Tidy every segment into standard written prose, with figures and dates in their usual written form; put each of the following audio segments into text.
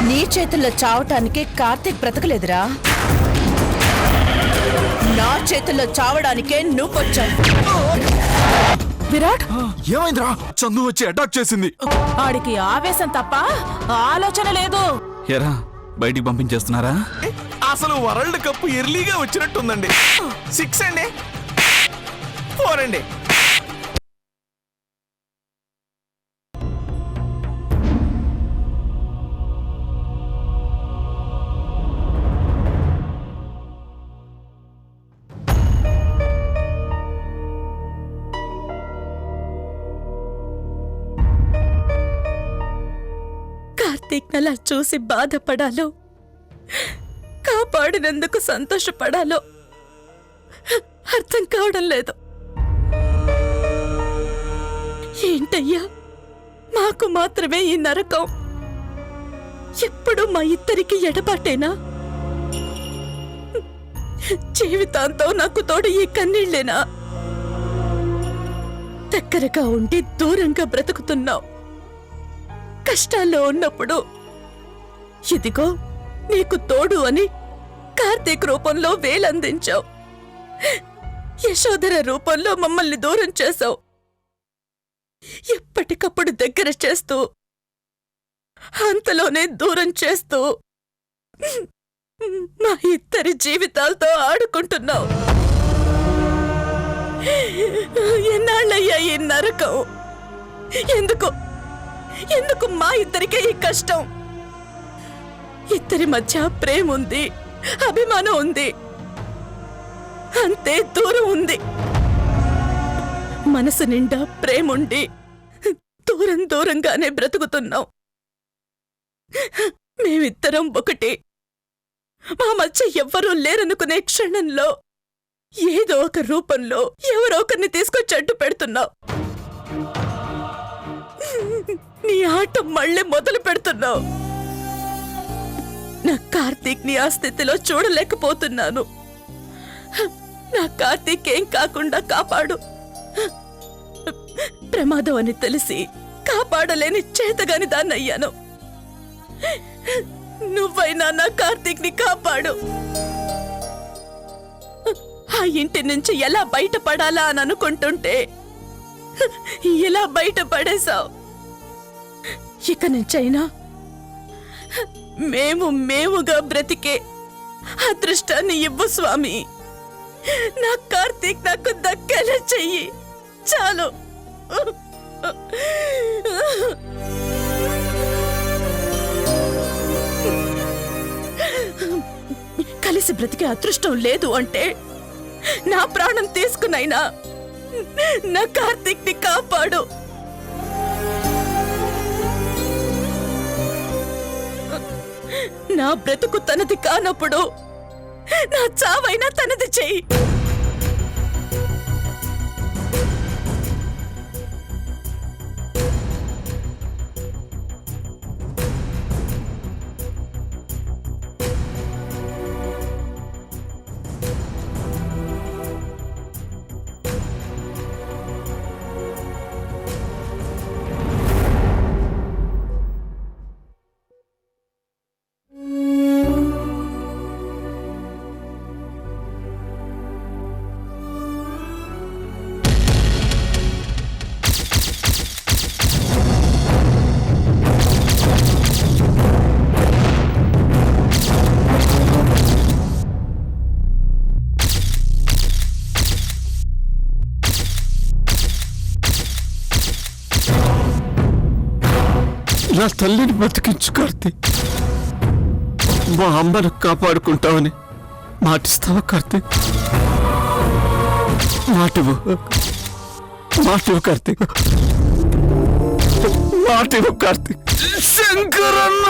నీ చేతుల్లో చావటానికి కార్తీక్ బ్రతకలేదురా, నా చేతుల్లో చావడానికే నువ్వొచ్చావు. విరాట్, ఏమైందిరా? చందు వచ్చి అటాక్ చేసింది. ఆడికి ఆవేశం తప్ప ఆలోచన లేదు. ఎరా బయటికి పంపించేస్తున్నారా? అసలు వరల్డ్ కప్ ఎర్లీగా వచ్చినట్టుందండి. 6 అండి, 4 అండి. కార్తీక్ నలా చూసి బాధపడాలో, కాపాడినందుకు సంతోషపడాలో అర్థం కావడం లేదు. ఏంటయ్యా, మాకు మాత్రమే ఈ నరకం? ఎప్పుడు మా ఇద్దరికి ఎడబాటేనా? జీవితాంతం నాకు తోడు ఈ కన్నీళ్లేనా? దగ్గరగా ఉండి దూరంగా బ్రతుకుతున్నావు. కష్టాల్లో ఉన్నప్పుడు ఇదిగో నీకు తోడు అని కార్తీక్ రూపంలో వేలందించావు. యశోధర రూపంలో మమ్మల్ని దూరం చేశావు. ఎప్పటికప్పుడు దగ్గర చేస్తూ అంతలోనే దూరం చేస్తూ మా ఇద్దరి జీవితాలతో ఆడుకుంటున్నావు. ఎన్నాళ్ళయ్యా ఈ నరకం? ఎందుకు ఎందుకు మా ఇద్దరికే ఈ కష్టం? ఇద్దరి మధ్య ప్రేమ ఉంది, అభిమానం ఉంది, అంతే దూరం ఉంది. మనసు నిండా ప్రేముండి దూరం దూరంగానే బ్రతుకుతున్నాం. మేమిద్దరం ఒకటి. మా మధ్య ఎవ్వరూ లేరనుకునే క్షణంలో ఏదో ఒక రూపంలో ఎవరో ఒకరిని తీసుకొచ్చి అడ్డు పెడుతున్నావు. నీ ఆట మళ్ళీ మొదలు పెడుతున్నావు. నా కార్తీక్ ని ఆ స్థితిలో చూడలేకపోతున్నాను. నా కార్తీక్ ఏం కాకుండా కాపాడు. ప్రమాదం అని తెలిసి కాపాడలేని చేతగాని దాన్నయ్యాను. నువ్వైనా నా కార్తీక్ ని కాపాడు. ఆ ఇంటి నుంచి ఎలా బయటపడాలా అని అనుకుంటుంటే ఇలా బయటపడేశావు. ఇక నుంచైనా మేముగా బ్రతికే అదృష్టాన్ని ఇవ్వు స్వామి. నా కార్తీక్ నాకు దక్కేలా చెయ్యి, చాలు. కలిసి బ్రతికే అదృష్టం లేదు అంటే నా ప్రాణం తీసుకునైనా నా కార్తీక్ ని కాపాడు. నా బ్రతుకు తనది కానప్పుడు నా చావైనా తనది చెయ్యి. నా తల్లిని బతికించు కార్తీక్. మా అమ్మను కాపాడుకుంటావని మాటిస్తావా కార్తీక్? మాటివు కార్తీక్, మాటివు కార్తీక్. శంకరన్న!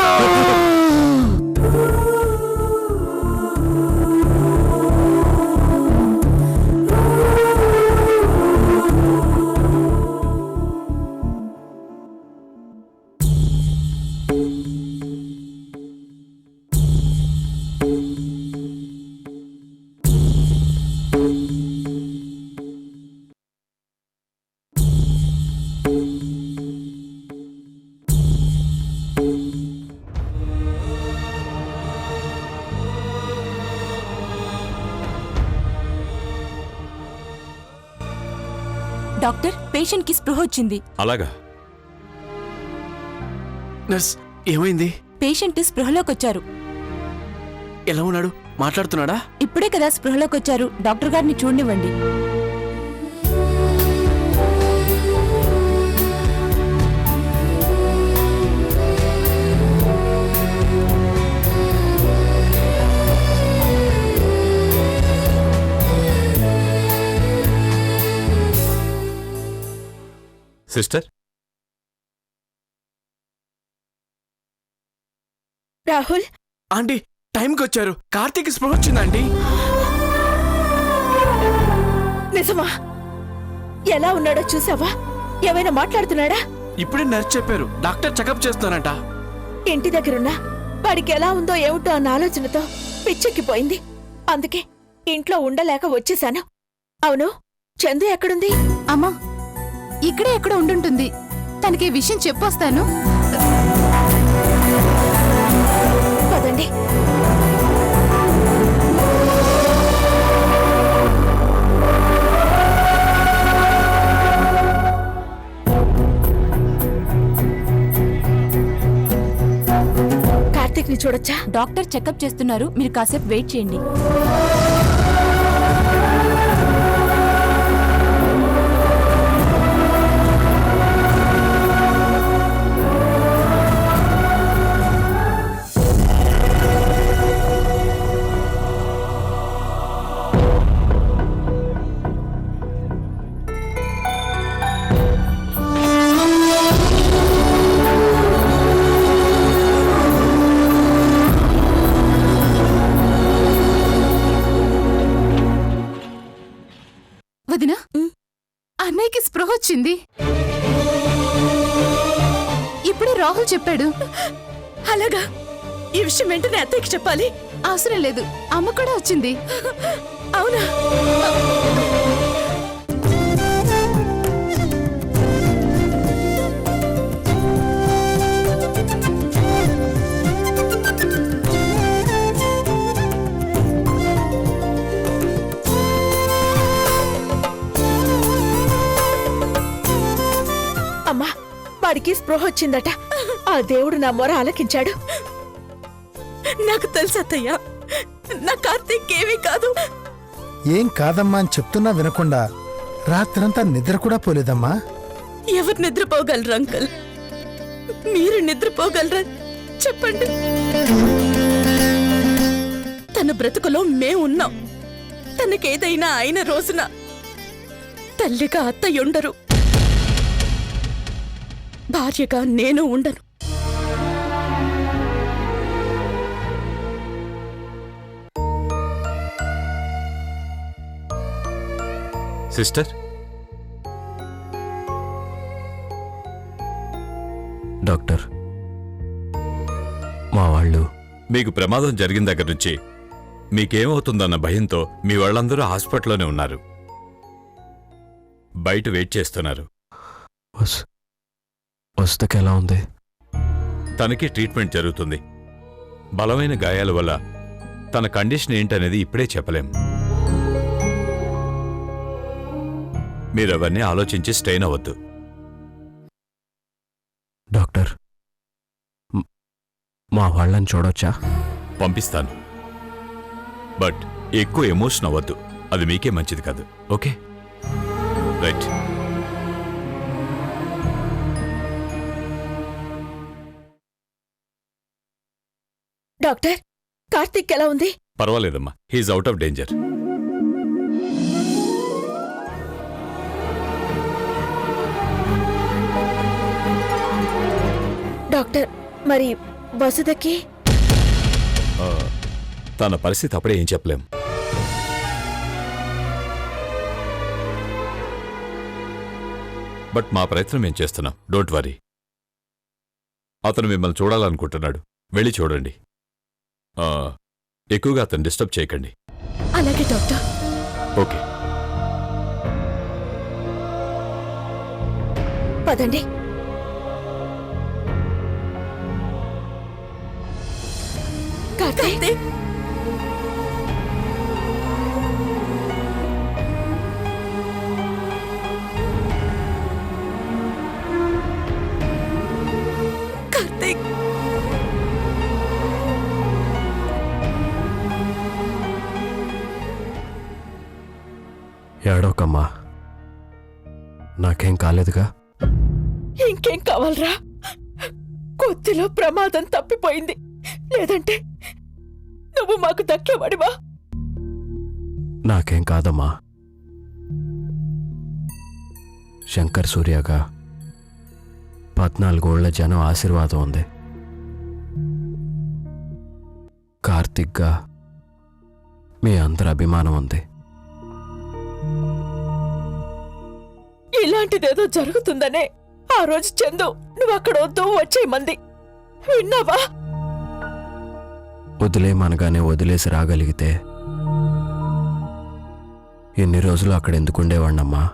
డాక్టర్ పేషెంట్ కి స్పృహ వచ్చింది. అలాగా? నర్స్ ఏమైంది? పేషెంట్ స్పృహలోకొచ్చారు. ఎలా ఉన్నాడు? మాట్లాడుతున్నాడా? ఇప్పుడే కదా స్పృహలోకొచ్చారు. డాక్టర్ గారిని చూడనివ్వండి. సిస్టర్, రాహుల్, ఆంటీ టైంకి వచ్చారు. కార్తీక్ స్పృహ వచ్చిందండి. నిజమా? ఎలా ఉన్నాడో చూసావా? ఏమైనా మాట్లాడుతున్నాడా? ఇప్పుడే నర్స్ చెప్పారు డాక్టర్ చెకప్ చేస్తున్నారంట. ఇంటి దగ్గరున్నా వాడికి ఎలా ఉందో ఏమిటో అన్న ఆలోచనతో పిచ్చెక్కిపోయింది. అందుకే ఇంట్లో ఉండలేక వచ్చేశాను. అవును, చందు ఎక్కడుంది? అమ్మా, ఇక్కడే ఎక్కడ ఉండుంటుంది. తనకి ఈ విషయం చెప్పొస్తాను. పదండి. కార్తీక్ ని చూడొచ్చా? డాక్టర్ చెకప్ చేస్తున్నారు. మీరు కాసేపు వెయిట్ చేయండి. వదినా, అన్నయ్యకి స్పృహ వచ్చింది. ఇప్పుడే రాహుల్ చెప్పాడు. అలాగా? ఈ విషయం వెంటనే అత్తయ్యకి చెప్పాలి. అవసరం లేదు, అమ్మ కూడా వచ్చింది. అవునా? అమ్మా, వాడికి స్పృహ వచ్చిందట. ఆ దేవుడు నా మొర ఆలకించాడు. నాకు తెలుసు అత్తయ్య, నా కార్తీక్ ఏమీ కాదు. ఏం కాదమ్మా అని చెప్తున్నా వినకుండా రాత్రంతా నిద్ర కూడా పోలేదమ్మా. ఎవరు నిద్రపోగలరు అంకల్? మీరు నిద్రపోగలరా చెప్పండి. తన బ్రతుకులో మేమున్నాం. తనకేదైనా అయిన రోజున తల్లిగా అత్తయ్య ఉండరు, భార్యగా నేను ఉండను. సిస్టర్, డాక్టర్, మా వాళ్ళు మీకు ప్రమాదం జరిగిన దగ్గర నుంచి మీకేమవుతుందన్న భయంతో మీ వాళ్ళందరూ హాస్పిటల్లోనే ఉన్నారు. బయట వెయిట్ చేస్తున్నారు. వస్తకి ఎలా ఉంది? తనకి ట్రీట్మెంట్ జరుగుతుంది. బలమైన గాయాల వల్ల తన కండిషన్ ఏంటనేది ఇప్పుడే చెప్పలేం. మీరవన్నీ ఆలోచించి స్ట్రెయిన్ అవ్వద్దు. డాక్టర్, మా వాళ్ళని చూడొచ్చా? పంపిస్తాను, బట్ ఎక్కువ ఎమోషన్ అవ్వద్దు. అది మీకే మంచిది కాదు. Okay, right. డాక్టర్, కార్తీక్ ఎలా ఉంది? పర్వాలేదమ్మా, he is out of danger. Doctor, మరి వసుదకి? తన పరిస్థితి అప్పుడే ఏం చెప్పలేం. బట్ మా ప్రయత్నం ఏం చేస్తున్నాం. Don't worry. అతను మిమ్మల్ని చూడాలనుకుంటున్నాడు. వెళ్ళి చూడండి. ఎక్కువగా అతను డిస్టర్బ్ చేయకండి. అలాగే డాక్టర్. ఓకే, పదండి. కార్తీక్, ఎందుకమ్మా? నాకేం కాలేదుగా. ఇంకేం కావాలరా? కొద్దిలో ప్రమాదం తప్పిపోయింది, లేదంటే నువ్వు మాకు దక్కేవాడివా? నాకేం కాదమ్మా. శంకర్ సూర్యగా 14 జనం ఆశీర్వాదం ఉంది. కార్తిక్గా మీ అందరి అభిమానం ఉంది. ఇలాంటిదేదో జరుగుతుందనే ఆ రోజు చందు నువ్వు అక్కడ వద్దు వచ్చేయమంది, విన్నావా? వదిలేమనగానే వదిలేసి రాగలిగితే ఎన్ని రోజులు అక్కడ ఎందుకుండేవాణ్ణమ్మా?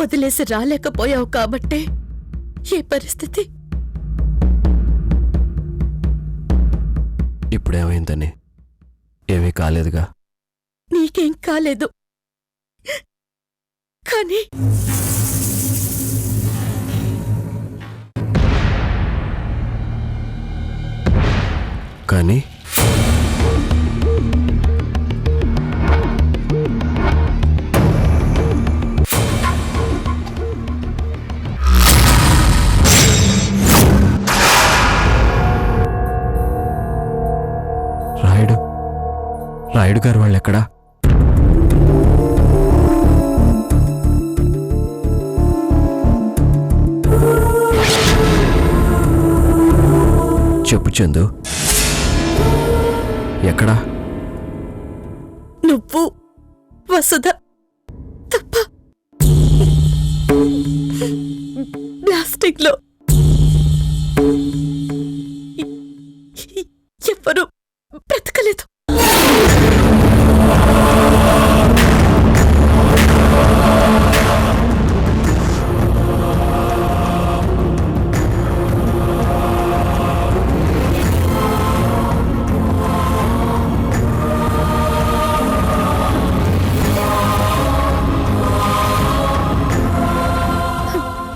వదిలేసి రాలేకపోయావు కాబట్టే ఈ పరిస్థితి. ఇప్పుడేమైందని? ఏమీ కాలేదుగా. నీకేం కాలేదు, కానీ కానీ రాయుడు గారు వాళ్ళెక్కడా? చెప్పు చందు, ఎక్కడా? నువ్వు వసుధ తప్ప ప్లాస్టిక్ లో ఎవ్వరూ బ్రతకలేదు.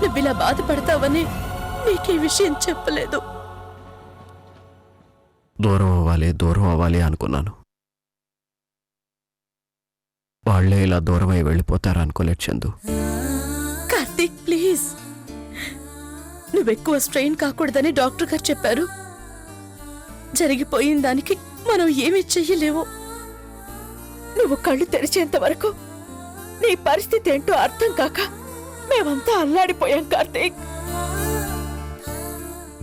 నువ్విలా బాధపడతావని నీకు ఈ విషయం చెప్పలేదు. దూరం అవ్వాలి అనుకున్నాను. వాళ్లే ఇలా దూరమై వెళ్ళిపోతారనుకోలేదు చందు. కార్తీక్ ప్లీజ్, నువ్వెక్కువ స్ట్రెయిన్ కాకూడదని డాక్టర్ గారు చెప్పారు. జరిగిపోయిన దానికి మనం ఏమీ చెయ్యలేవు. నువ్వు కళ్ళు తెరిచేంత వరకు నీ పరిస్థితి ఏంటో అర్థం కాక మేమంతా అల్లాడిపోయాం కార్తీక్.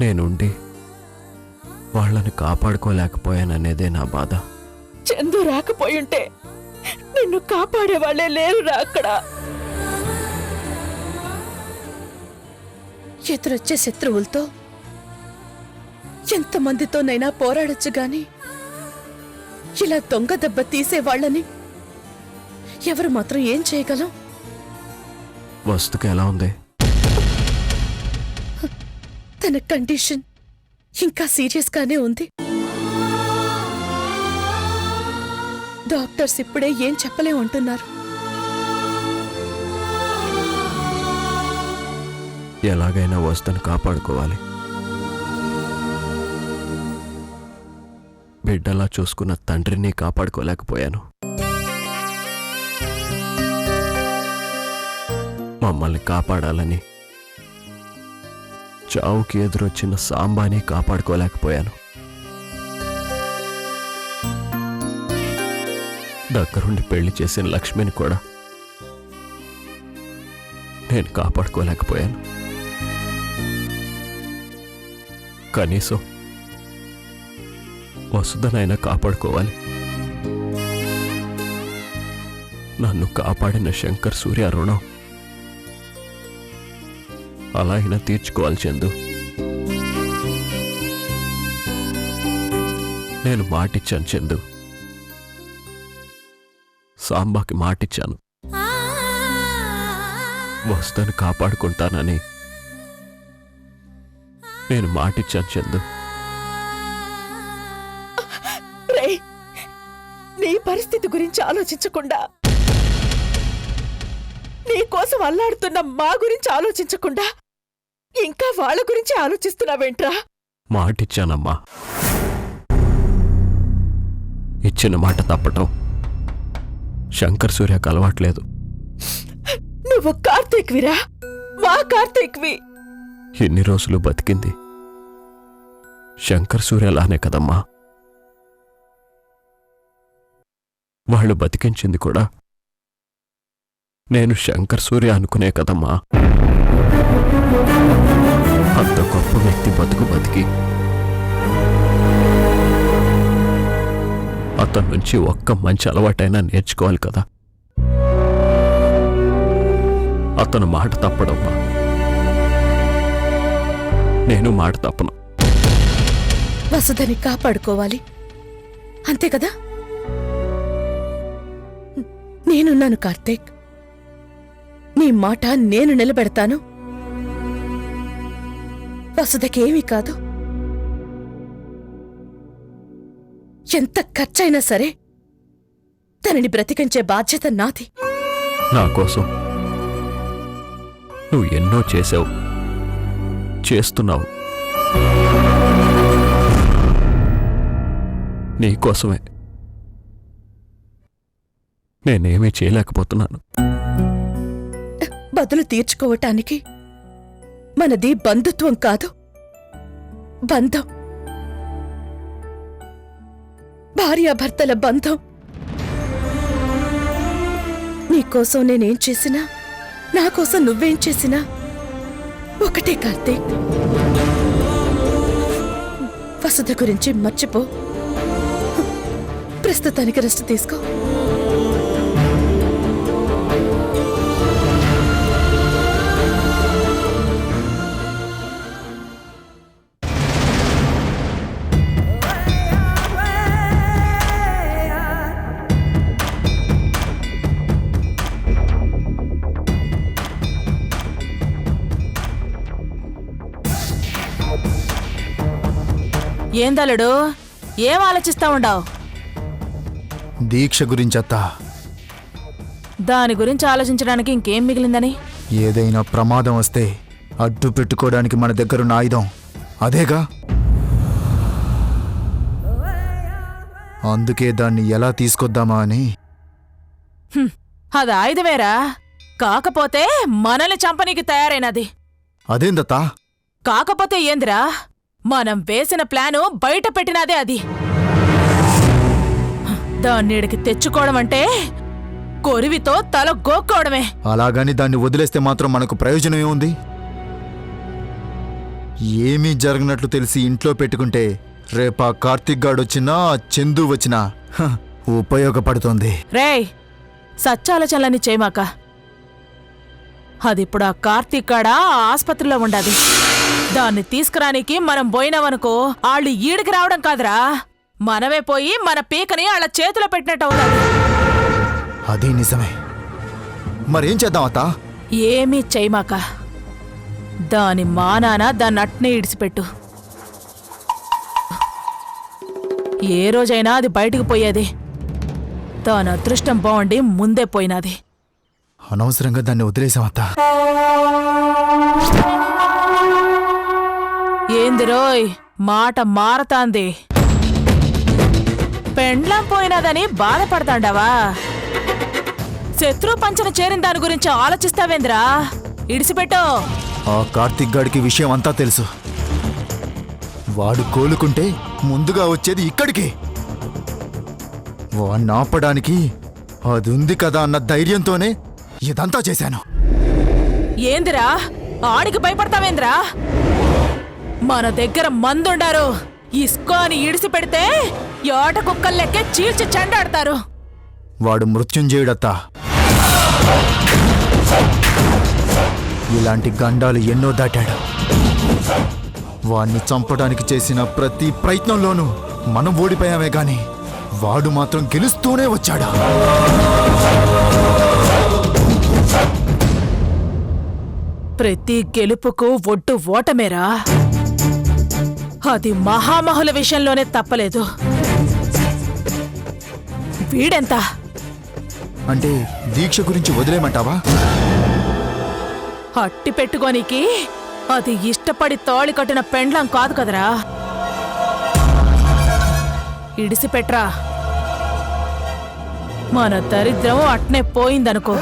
నేనుండి వాళ్ళని కాపాడుకోలేకపోయాననేదే నా బాధ. చందు రాకపోయుంటే నిన్ను కాపాడేవాళ్లే లేరురా అక్కడ. ఎదురొచ్చే శత్రువులతో ఎంతమందితోనైనా పోరాడొచ్చు గాని ఇలా దొంగ దెబ్బ తీసేవాళ్లని ఎవరు మాత్రం ఏం చేయగలం? వస్తుకు ఎలా ఉంది? తన కండిషన్ ఇంకా సీరియస్ గానే ఉంది. డాక్టర్స్ ఇప్పుడే ఏం చెప్పలేమంటున్నారు. ఎలాగైనా వస్తుని కాపాడుకోవాలి. బిడ్డలా చూసుకున్న తండ్రిని కాపాడుకోలేకపోయాను. మమ్మల్ని కాపాడాలని చావుకి ఎదురొచ్చిన సాంబాని కాపాడుకోలేకపోయాను. దగ్గరుండి పెళ్లి చేసిన లక్ష్మిని కూడా నేను కాపాడుకోలేకపోయాను. కనీసం వసుధనైనా కాపాడుకోవాలి. నన్ను కాపాడిన శంకర్ సూర్య రుణం అలా అయినా తీర్చుకోవాలి చందు. నేను మాటిచ్చాను చందు, సాంబాకి మాటిచ్చాను. వస్తాను కాపాడుకుంటానని నేను మాటిచ్చాను చందు. రేయ్, నీ పరిస్థితి గురించి ఆలోచించకుండా, నీ కోసం అల్లాడుతున్న మా గురించి ఆలోచించకుండా ఇంకా వాళ్ళ గురించి ఆలోచిస్తున్నావేంట్రా? మాటిచ్చానమ్మా. ఇచ్చిన మాట తప్పటం శంకర్ సూర్యకు అలవాట్లేదు. నువ్వు కార్తీక్విరా, మా కార్తీక్వి. ఎన్ని రోజులు బతికింది శంకర్ సూర్యలానే కదమ్మా. వాళ్ళు బతికించింది కూడా నేను శంకర్ సూర్య అనుకునే కదమ్మా. అంత గొప్ప వ్యక్తి బతికి అతని నుంచి ఒక్క మంచి అలవాటైనా నేర్చుకోవాలి కదా. అతను మాట తప్పడమ్మా, నేను మాట తప్పను. వసుధని కాపాడుకోవాలి, అంతే కదా? నేనున్నాను కార్తీక్, నీ మాట నేను నిలబెడతాను. వసుధకేమీ కాదు. ఎంత ఖర్చైనా సరే తనని బ్రతికించే బాధ్యత నాది. నా కోసం నువ్వు ఎన్నో చేసావు, చేస్తున్నావు. నీకోసమే నేనేమీ చేయలేకపోతున్నాను. బదులు తీర్చుకోవటానికి మనది బంధుత్వం కాదు, బంధం. భార్యాభర్తల బంధం. నీకోసం నేనేం చేసినా, నా కోసం నువ్వేం చేసినా ఒకటే కార్తీక్. వసుధ గురించి మర్చిపో. ప్రస్తుతానికి రెస్ట్ తీసుకో. ఏందలుడు, ఏం ఆలోచిస్తా ఉండావు? దీక్ష గురించత్తా. దాని గురించి ఆలోచించడానికి ఇంకేం మిగిలిందని? ఏదైనా ప్రమాదం వస్తే అడ్డు పెట్టుకోవడానికి మన దగ్గరున్న ఆయుధం అదేగా. అందుకే దాన్ని ఎలా తీసుకొద్దామా అని. అది ఆయుధమేరా, కాకపోతే మనల్ని చంపనీకి తయారైనది. అదేందత్తా? కాకపోతే ఏందిరా, మనం వేసిన ప్లాను బయట పెట్టినదే అది. దాన్నిడికి తెచ్చుకోవడం అంటే కొరివితో తల గోక్కోవడమే. అలాగని దాన్ని వదిలేస్తే మాత్రం మనకు ప్రయోజనం ఏముంది? ఏమీ జరగనట్లు తెలిసి ఇంట్లో పెట్టుకుంటే రేపా కార్తీక్ గాడొచ్చినా చందు వచ్చినా ఉపయోగపడుతోంది. రేయ్, సచ్చాలోచనలన్నీ చేయమాక. అదిప్పుడు ఆ కార్తీక్ కాడ ఆస్పత్రిలో ఉండాది. దాన్ని తీసుకురానికి మనం పోయినామనుకో, ఆళ్ళు ఈడికి రావడం కాదురా, మనమే పోయి మన పీకని వాళ్ళ చేతిలో పెట్టినట్టు అవుతాది. అదే నిజమే. మరేం చేద్దాం అత్తా? ఏమీ చేయమాక. దాని మానాన దాన్ని అట్నే ఇడిచిపెట్టు. ఏ రోజైనా అది బయటికి పోయేది. దాని అదృష్టం బాగుండి ముందే పోయినది. అనవసరంగా దాన్ని వదిలేసామత్తా. ఏందిరోయ్, మాట మారతాంది. పెండ్లం పోయినదని బాధపడతాండావా? శత్రు పంచన చేరిన దాని గురించి ఆలోచిస్తావేంద్రా? ఇడిసిపెట్టో. ఆ కార్తీక్ గాడికి విషయం అంతా తెలుసు. వాడు కోలుకుంటే ముందుగా వచ్చేది ఇక్కడికి. వాణ్ణి ఆపడానికి అది ఉంది కదా అన్న ధైర్యంతోనే ఇదంతా చేశాను. ఏందిరా, ఆడికి భయపడతావేంద్రా? మన దగ్గర మందుండారు. ఇస్కో అని ఇడిసి పెడితే ఏట కుక్కల్లెక్కే చీల్చి చెండాడతారు. వాడు మృత్యుంజయుడత్తా. ఇలాంటి గండాలు ఎన్నో దాటాడు. వాణ్ణి చంపడానికి చేసిన ప్రతి ప్రయత్నంలోనూ మనం ఓడిపోయామే గాని వాడు మాత్రం గెలుస్తూనే వచ్చాడు. ప్రతి గెలుపుకు ఒడ్డు ఓటమేరా. అది మహామహుల విషయంలోనే తప్పలేదు. వీడెంత? అంటే దీక్ష గురించి వదిలేమంటావా? అట్టి పెట్టుకోనికి అది ఇష్టపడి తాళి కట్టిన పెండ్లం కాదు కదరా. ఇడిసిపెట్రా. మన దరిద్రం అట్నే పోయిందనుకో.